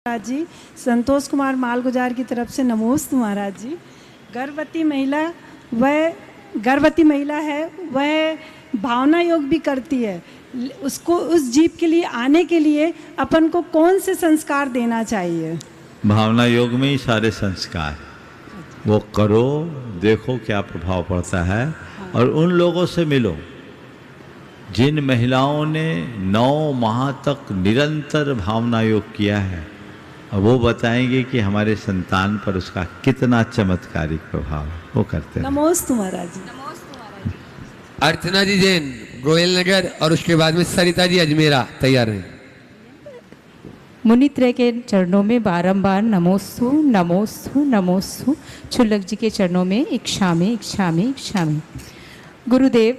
महाराज जी, संतोष कुमार मालगुजार की तरफ से नमोस्तु महाराज जी। गर्भवती महिला है, वह भावना योग भी करती है। उसको उस जीव के लिए आने के लिए अपन को कौन से संस्कार देना चाहिए? भावना योग में ही सारे संस्कार वो करो, देखो क्या प्रभाव पड़ता है। और उन लोगों से मिलो जिन महिलाओं ने 9 माह तक निरंतर भावना योग किया है, और वो बताएंगे कि हमारे संतान पर उसका कितना चमत्कारिक प्रभाव है। वो करते हैं। नमोस्तु महाराज जी। अर्चना जी जैन गोयल नगर और उसके बाद में सरिता जी अजमेरा तैयार हैं। मुनित्रय के चरणों में बारंबार नमोस्तु नमोस्तु नमोस्तु। छुल्लक जी के चरणों में इच्छा में इच्छा में इच्छा में। गुरुदेव,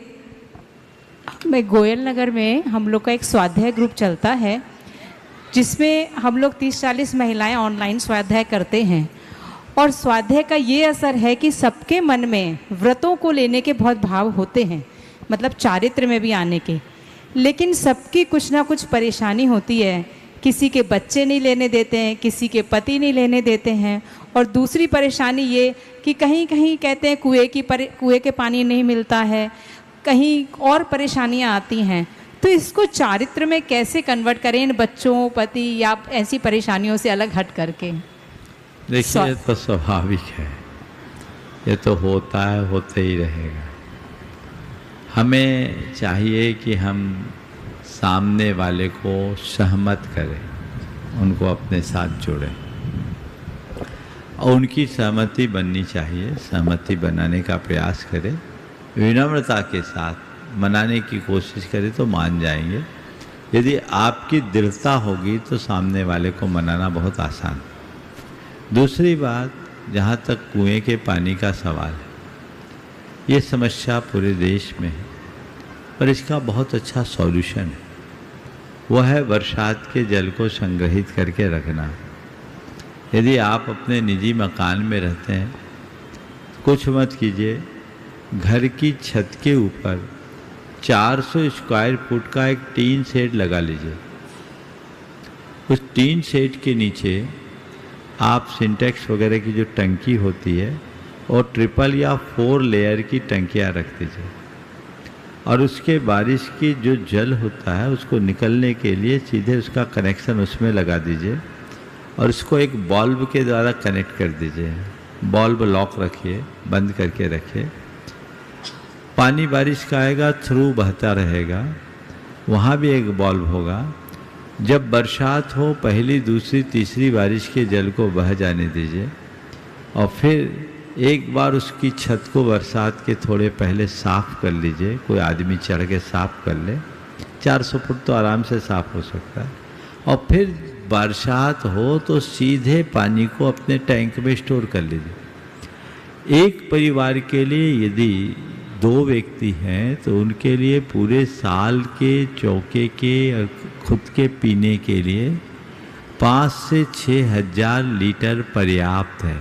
मैं गोयल नगर में हम लोग का एक स्वाध्याय ग्रुप चलता है, जिसमें हम लोग 30-40 महिलाएं ऑनलाइन स्वाध्याय करते हैं। और स्वाध्याय का ये असर है कि सबके मन में व्रतों को लेने के बहुत भाव होते हैं, मतलब चारित्र में भी आने के, लेकिन सबकी कुछ ना कुछ परेशानी होती है। किसी के बच्चे नहीं लेने देते हैं, किसी के पति नहीं लेने देते हैं, और दूसरी परेशानी ये कि कहीं कहीं कहते हैं कुएं के पानी नहीं मिलता है, कहीं और परेशानियां आती हैं। तो इसको चारित्र में कैसे कन्वर्ट करें इन बच्चों, पति या ऐसी परेशानियों से अलग हट करके? देखिए, ये तो स्वाभाविक है, ये तो होता है, होते ही रहेगा। हमें चाहिए कि हम सामने वाले को सहमत करें, उनको अपने साथ जोड़ें, और उनकी सहमति बननी चाहिए। सहमति बनाने का प्रयास करें, विनम्रता के साथ मनाने की कोशिश करें तो मान जाएंगे। यदि आपकी दृढ़ता होगी तो सामने वाले को मनाना बहुत आसान। दूसरी बात, जहाँ तक कुएं के पानी का सवाल है, ये समस्या पूरे देश में है, पर इसका बहुत अच्छा सॉल्यूशन है। वह है बरसात के जल को संग्रहित करके रखना। यदि आप अपने निजी मकान में रहते हैं, कुछ मत कीजिए, घर की छत के ऊपर 400 स्क्वायर फुट का एक टीन शेड लगा लीजिए। उस टीन शेड के नीचे आप सिंटेक्स वगैरह की जो टंकी होती है, और 3 या 4 लेयर की टंकियाँ रख दीजिए। और उसके बारिश की जो जल होता है उसको निकलने के लिए सीधे उसका कनेक्शन उसमें लगा दीजिए, और उसको एक बल्ब के द्वारा कनेक्ट कर दीजिए। बल्ब लॉक रखिए, बंद करके रखिए। पानी बारिश का आएगा, थ्रू बहता रहेगा, वहाँ भी एक बल्ब होगा। जब बरसात हो, पहली, दूसरी, तीसरी बारिश के जल को बह जाने दीजिए, और फिर एक बार उसकी छत को बरसात के थोड़े पहले साफ़ कर लीजिए। कोई आदमी चढ़ के साफ़ कर ले, 400 फुट तो आराम से साफ़ हो सकता है। और फिर बरसात हो तो सीधे पानी को अपने टैंक में स्टोर कर लीजिए। एक परिवार के लिए यदि 2 व्यक्ति हैं तो उनके लिए पूरे साल के चौके के और खुद के पीने के लिए 5 से 6 हज़ार लीटर पर्याप्त है।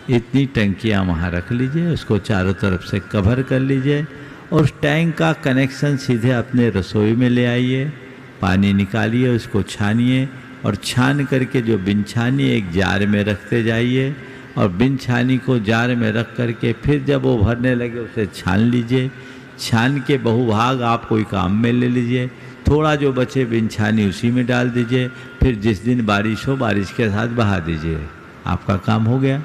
इतनी टंकियाँ वहाँ रख लीजिए, उसको चारों तरफ से कवर कर लीजिए, और उस टैंक का कनेक्शन सीधे अपने रसोई में ले आइए। पानी निकालिए, उसको छानिए, और छान करके जो बिन छानी एक जार में रखते जाइए, और बिन छानी को जार में रख करके फिर जब वो भरने लगे उसे छान लीजिए। छान के बहुभाग आप कोई काम में ले लीजिए, थोड़ा जो बचे बिन छानी उसी में डाल दीजिए। फिर जिस दिन बारिश हो, बारिश के साथ बहा दीजिए, आपका काम हो गया।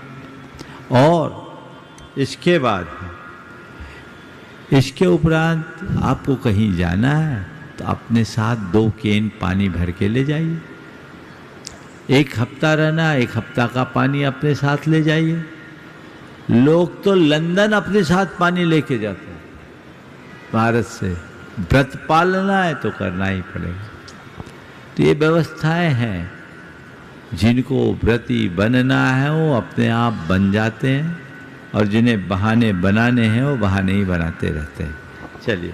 और इसके बाद, इसके उपरांत आपको कहीं जाना है तो अपने साथ 2 कैन पानी भर के ले जाइए। 1 हफ्ता रहना, 1 हफ्ता का पानी अपने साथ ले जाइए। लोग तो लंदन अपने साथ पानी लेके जाते हैं भारत से। व्रत पालना है तो करना ही पड़ेगा। तो ये व्यवस्थाएं हैं, जिनको व्रती बनना है वो अपने आप बन जाते हैं, और जिन्हें बहाने बनाने हैं वो बहाने ही बनाते रहते हैं। चलिए।